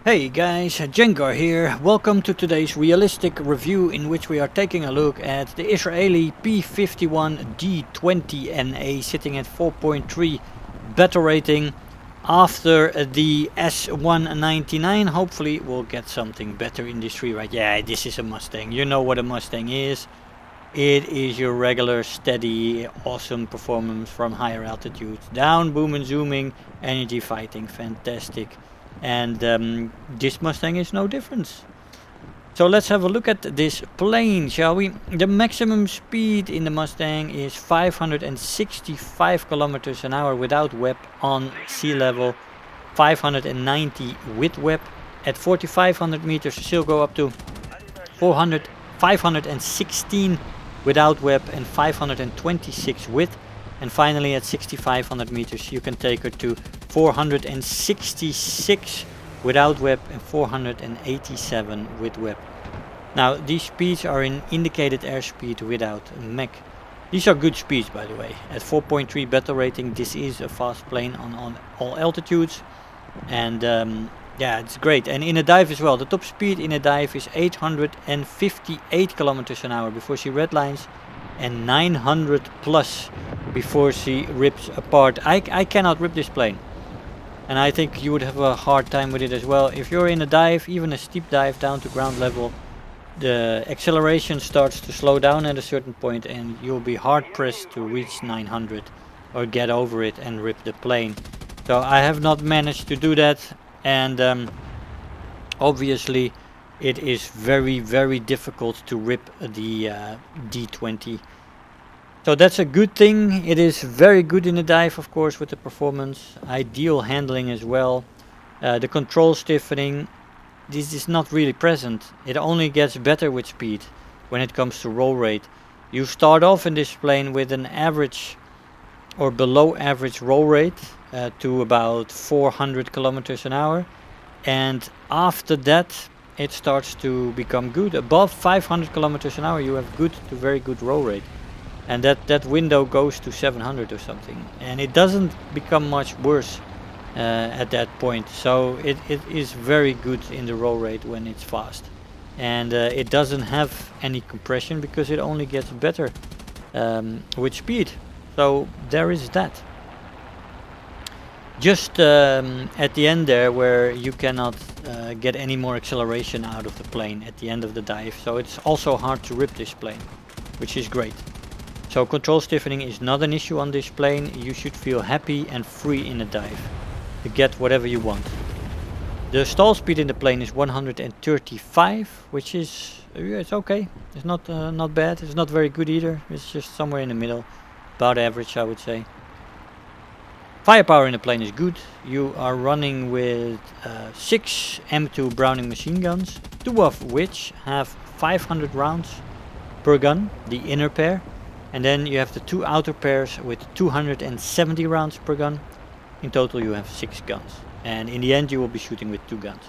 Hey guys, Jengar here. Welcome to today's realistic review in which we are taking a look at the Israeli P-51D-20 NA sitting at 4.3 battle rating. After the S199, hopefully we'll get something better in this tree, right? Yeah, this is a Mustang. You know what a Mustang is. It is your regular, steady, awesome performance from higher altitudes. Down, boom and zooming, energy fighting, fantastic. And this Mustang is no different. So let's have a look at this plane, shall we? The maximum speed in the Mustang is 565 kilometers an hour without WEP on sea level, 590 with WEP. At 4,500 meters she'll go up to 516 without WEP and 526 with. And finally at 6,500 meters you can take her to 466 without WEP and 487 with WEP. Now these speeds are in indicated airspeed without Mach. These are good speeds, by the way. At 4.3 battle rating this is a fast plane on all altitudes. And yeah, it's great. And in a dive as well. The top speed in a dive is 858 kilometers an hour before she redlines, and 900 plus before she rips apart. I cannot rip this plane, and I think you would have a hard time with it as well. If you're in a dive, even a steep dive down to ground level, the acceleration starts to slow down at a certain point and you'll be hard pressed to reach 900 or get over it and rip the plane. So I have not managed to do that, and obviously it is very difficult to rip the D20. So that's a good thing. It is very good in the dive, of course, with the performance. Ideal handling as well. The control stiffening, this is not really present. It only gets better with speed when it comes to roll rate. You start off in this plane with an average or below average roll rate to about 400 kilometers an hour. And after that it starts to become good. Above 500 kilometers an hour you have good to very good roll rate, and that window goes to 700 or something, and it doesn't become much worse at that point. So it is very good in the roll rate when it's fast, and it doesn't have any compression because it only gets better with speed. So there is that. Just at the end there where you cannot get any more acceleration out of the plane at the end of the dive, so it's also hard to rip this plane, which is great. So control stiffening is not an issue on this plane. You should feel happy and free in a dive to get whatever you want. The stall speed in the plane is 135, which is it's okay. It's not bad. It's not very good either. It's just somewhere in the middle, about average, I would say. Firepower in the plane is good. You are running with 6 M2 Browning machine guns, 2 of which have 500 rounds per gun, the inner pair. And then you have the 2 outer pairs with 270 rounds per gun. In total you have 6 guns. And in the end you will be shooting with 2 guns.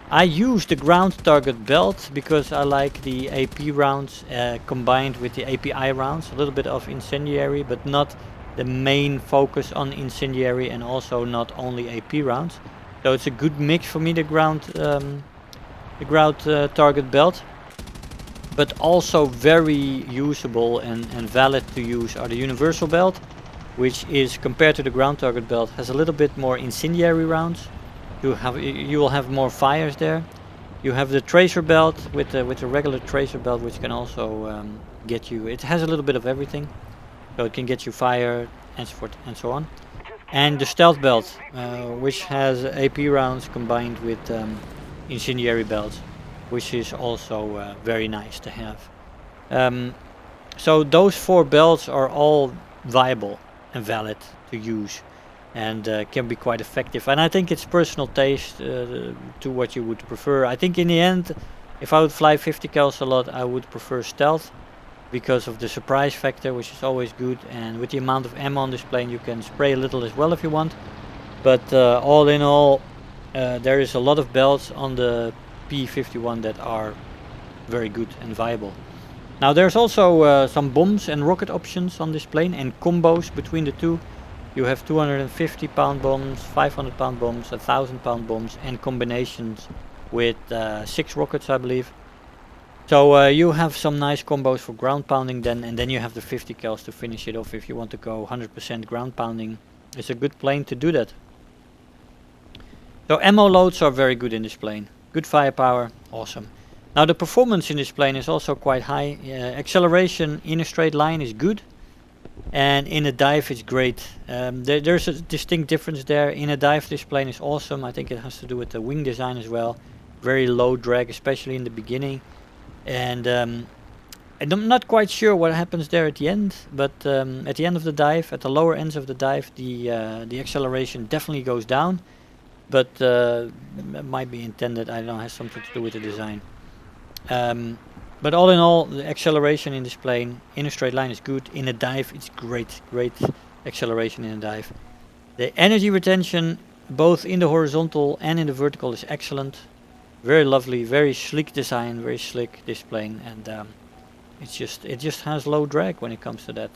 I use the ground target belt because I like the AP rounds combined with the API rounds. A little bit of incendiary, but not the main focus on incendiary, and also not only AP rounds. So it's a good mix for me, the ground target belt. But also very usable and valid to use are the universal belt, which is, compared to the ground target belt, has a little bit more incendiary rounds. You will have more fires there. You have the tracer belt with the regular tracer belt, which can also get you. It has a little bit of everything, so it can get you fire and so forth and so on. And the stealth belt, which has AP rounds combined with incendiary belts, which is also very nice to have. So those 4 belts are all viable and valid to use, and can be quite effective. And I think it's personal taste to what you would prefer. I think in the end, if I would fly 50 cals a lot, I would prefer stealth because of the surprise factor, which is always good. And with the amount of ammo on this plane, you can spray a little as well if you want. But all in all, there is a lot of belts on the P-51 that are very good and viable. Now there's also some bombs and rocket options on this plane, and combos between the two. You have 250 pound bombs, 500 pound bombs, 1000 pound bombs, and combinations with 6 rockets, I believe. So you have some nice combos for ground pounding then, and then you have the 50 cals to finish it off if you want to go 100% ground pounding. It's a good plane to do that. So ammo loads are very good in this plane. Good firepower, awesome. Now the performance in this plane is also quite high. Acceleration in a straight line is good, and in a dive it's great. There's a distinct difference there. In a dive this plane is awesome. I think it has to do with the wing design as well. Very low drag, especially in the beginning. And I'm not quite sure what happens there at the end, but at the end of the dive, at the lower ends of the dive, the acceleration definitely goes down. But it might be intended, I don't know, has something to do with the design. But all in all, the acceleration in this plane in a straight line is good. In a dive, it's great acceleration in a dive. The energy retention, both in the horizontal and in the vertical, is excellent. Very lovely, very sleek design, very slick this plane, and it just has low drag when it comes to that.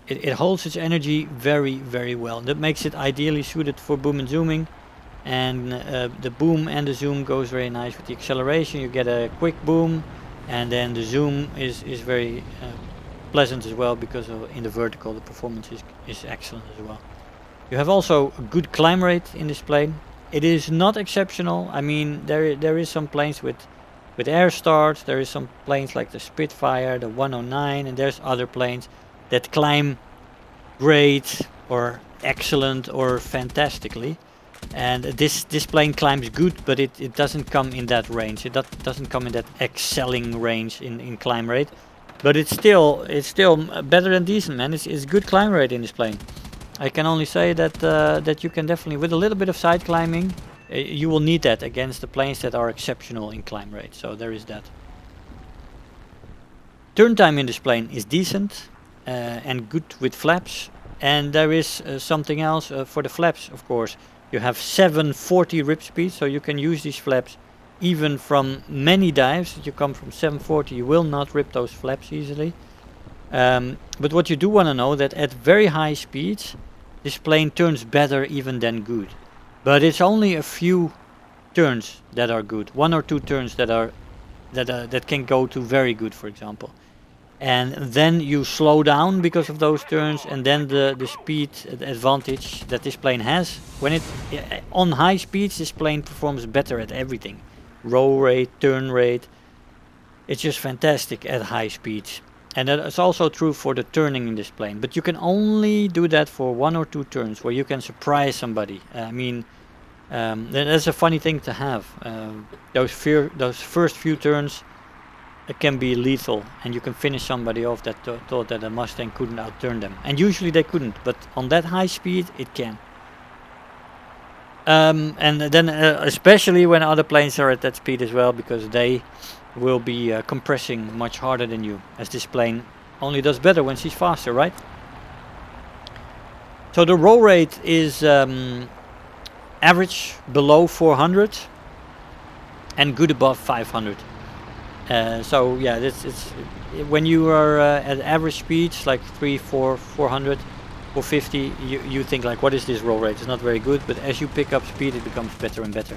It holds its energy very well. That makes it ideally suited for boom and zooming, and the boom and the zoom goes very nice with the acceleration. You get a quick boom, and then the zoom is very pleasant as well, because in the vertical the performance is excellent as well. You have also a good climb rate in this plane. It is not exceptional. I mean, there is some planes with air start. There is some planes like the Spitfire, the 109, and there's other planes that climb great or excellent or fantastically. And this plane climbs good, but it doesn't come in that range. It doesn't come in that excelling range in climb rate. But it's still better than decent, man. It's good climb rate in this plane. I can only say that you can definitely, with a little bit of side climbing, you will need that against the planes that are exceptional in climb rate. So there is that. Turn time in this plane is decent and good with flaps. And there is something else for the flaps, of course. You have 740 rip speed, so you can use these flaps even from many dives. If you come from 740, you will not rip those flaps easily. But what you do want to know, that at very high speeds, this plane turns better even than good. But it's only a few turns that are good. 1 or 2 turns that can go to very good, for example. And then you slow down because of those turns, and then the speed advantage that this plane has. When on high speeds, this plane performs better at everything. Roll rate, turn rate. It's just fantastic at high speeds. And that is also true for the turning in this plane. But you can only do that for 1 or 2 turns, where you can surprise somebody. I mean, that's a funny thing to have. Those first few turns can be lethal, and you can finish somebody off that thought that a Mustang couldn't outturn them. And usually they couldn't, but on that high speed, it can. And then especially when other planes are at that speed as well, because they will be compressing much harder than you, as this plane only does better when she's faster, right? So the roll rate is average below 400 and good above 500. So yeah, it's when you are at average speeds like 400, 450, you think like, what is this roll rate? It's not very good, but as you pick up speed, it becomes better and better.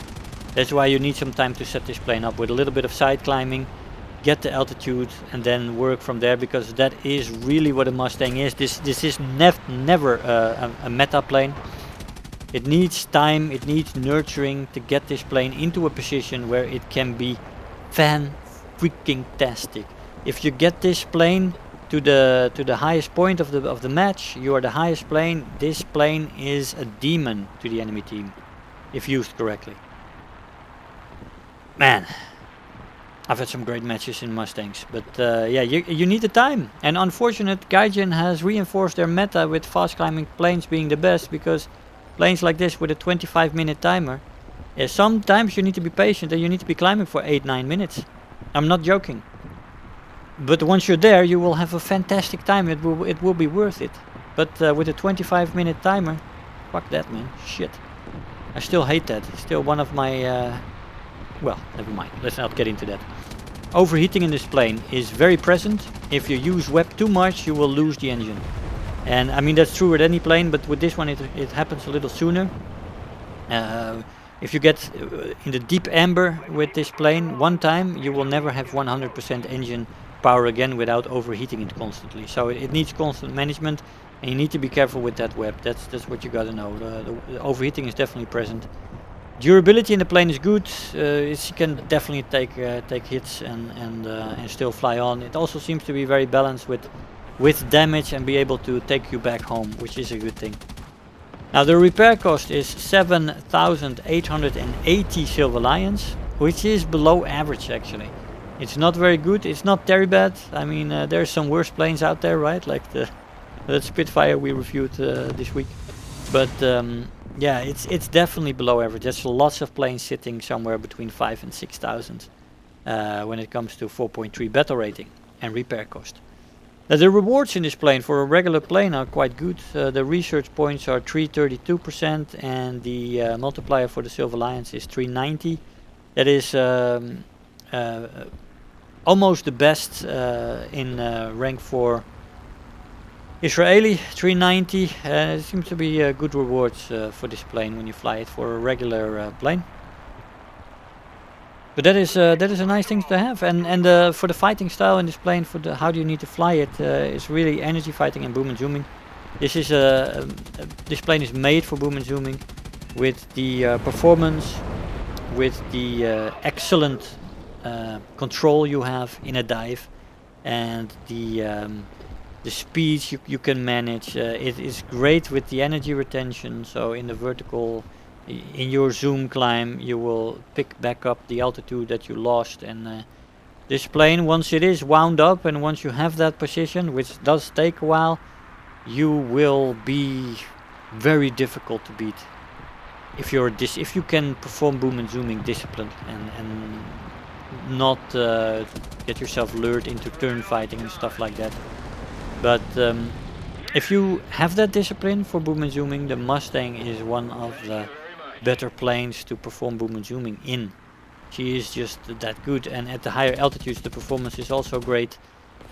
That's why you need some time to set this plane up with a little bit of side climbing, get the altitude, and then work from there, because that is really what a Mustang is. This is never a meta plane. It needs time, it needs nurturing to get this plane into a position where it can be fan-freaking-tastic. If you get this plane to the highest point of the match, you are the highest plane. This plane is a demon to the enemy team, if used correctly. Man, I've had some great matches in Mustangs, but yeah, you need the time. And unfortunate, Gaijin has reinforced their meta with fast climbing planes being the best, because planes like this with a 25-minute timer, sometimes you need to be patient and you need to be climbing for 8-9 minutes. I'm not joking. But once you're there, you will have a fantastic time. It will be worth it. But with a 25-minute timer, fuck that, man. Shit. I still hate that. It's still one of my... well, never mind. Let's not get into that. Overheating in this plane is very present. If you use web too much, you will lose the engine. And I mean, that's true with any plane, but with this one it happens a little sooner. If you get in the deep amber with this plane one time, you will never have 100% engine power again without overheating it constantly. So it needs constant management, and you need to be careful with that web. That's what you got to know. The overheating is definitely present. Durability in the plane is good. It can definitely take hits and still fly on. It also seems to be very balanced with damage and be able to take you back home, which is a good thing. Now the repair cost is 7,880 Silver Lions, which is below average actually. It's not very good, it's not very bad. I mean, there's some worse planes out there, right? Like the Spitfire we reviewed this week. But yeah, it's definitely below average. There's lots of planes sitting somewhere between 5,000 and 6,000 when it comes to 4.3 battle rating and repair cost. The rewards in this plane for a regular plane are quite good. The research points are 332% and the multiplier for the Silver Lions is 390. That is almost the best in rank 4 Israeli, 390. It seems to be good rewards for this plane when you fly it for a regular plane. But that is a nice thing to have, and for the fighting style in this plane, for the how do you need to fly it, is really energy fighting and boom and zooming. This is this plane is made for boom and zooming, with the performance, with the excellent control you have in a dive, and the speeds you can manage. It is great with the energy retention. So in the vertical. In your zoom climb you will pick back up the altitude that you lost, and this plane, once it is wound up and once you have that position, which does take a while, you will be very difficult to beat if you can perform boom and zooming disciplined and not get yourself lured into turn fighting and stuff like that. But if you have that discipline for boom and zooming, the Mustang is one of the better planes to perform boom and zooming in. She is just that good, and at the higher altitudes the performance is also great.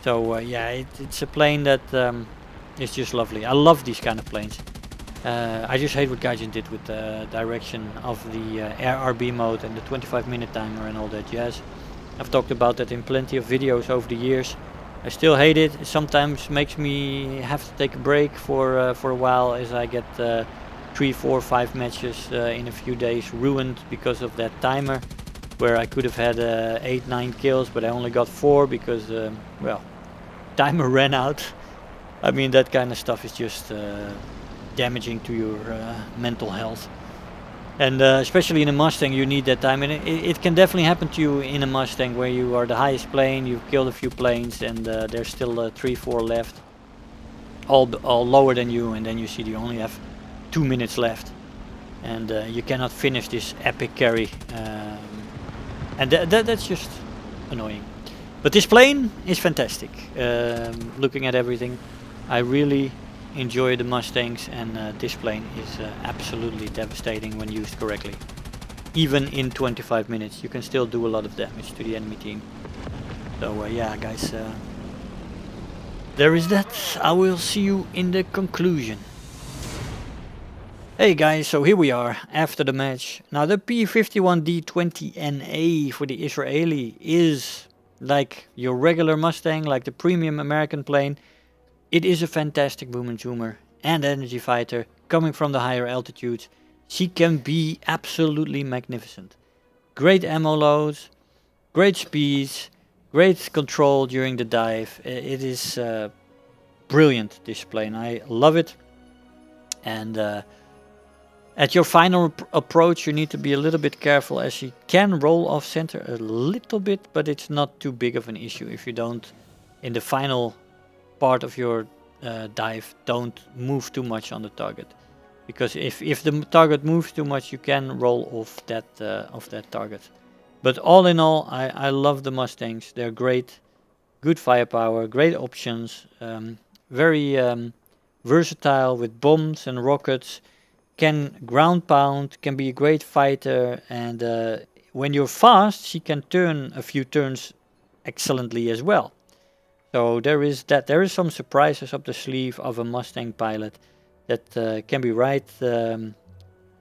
So yeah, it's a plane that is just lovely. I love these kind of planes. I just hate what Gaijin did with the direction of the air RB mode and the 25-minute timer and all that jazz. I've talked about that in plenty of videos over the years. I still hate it. It sometimes makes me have to take a break for a while, as I get 3, 4, 5 matches in a few days ruined because of that timer, where I could have had 8, 9 kills, but I only got 4 because well, timer ran out. I mean, that kind of stuff is just damaging to your mental health, and especially in a Mustang you need that time, and it can definitely happen to you in a Mustang where you are the highest plane, you've killed a few planes, and there's still 3, 4 left, all lower than you, and then you see you only have 2 minutes left, and you cannot finish this epic carry, and that's just annoying. But this plane is fantastic. Looking at everything, I really enjoy the Mustangs, and this plane is absolutely devastating when used correctly. Even in 25 minutes you can still do a lot of damage to the enemy team. So yeah guys, there is that. I will see you in the conclusion. Hey guys, so here we are after the match. Now the P-51D-20 NA for the Israeli is like your regular Mustang, like the premium American plane. It is a fantastic boom and zoomer and energy fighter coming from the higher altitudes. She can be absolutely magnificent. Great ammo loads, great speeds, great control during the dive. It is brilliant, this plane. I love it. And at your final approach you need to be a little bit careful, as she can roll off center a little bit, but it's not too big of an issue if you don't, in the final part of your dive, don't move too much on the target. Because if the target moves too much, you can roll off that target. But all in all, I love the Mustangs. They're great, good firepower, great options, very versatile with bombs and rockets. Can ground pound, can be a great fighter, and when you're fast, she can turn a few turns excellently as well. So there is that. There is some surprises up the sleeve of a Mustang pilot that can be right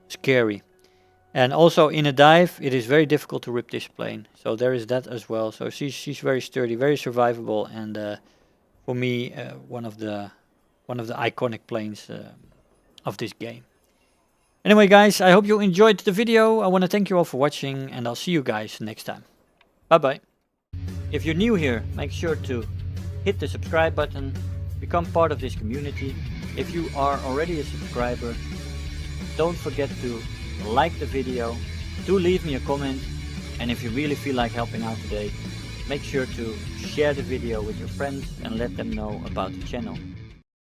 scary. And also in a dive, it is very difficult to rip this plane. So there is that as well. So she's very sturdy, very survivable, and for me, one of the iconic planes of this game. Anyway, guys, I hope you enjoyed the video. I want to thank you all for watching, and I'll see you guys next time. Bye bye. If you're new here, make sure to hit the subscribe button, become part of this community. If you are already a subscriber, don't forget to like the video, do leave me a comment, and if you really feel like helping out today, make sure to share the video with your friends and let them know about the channel.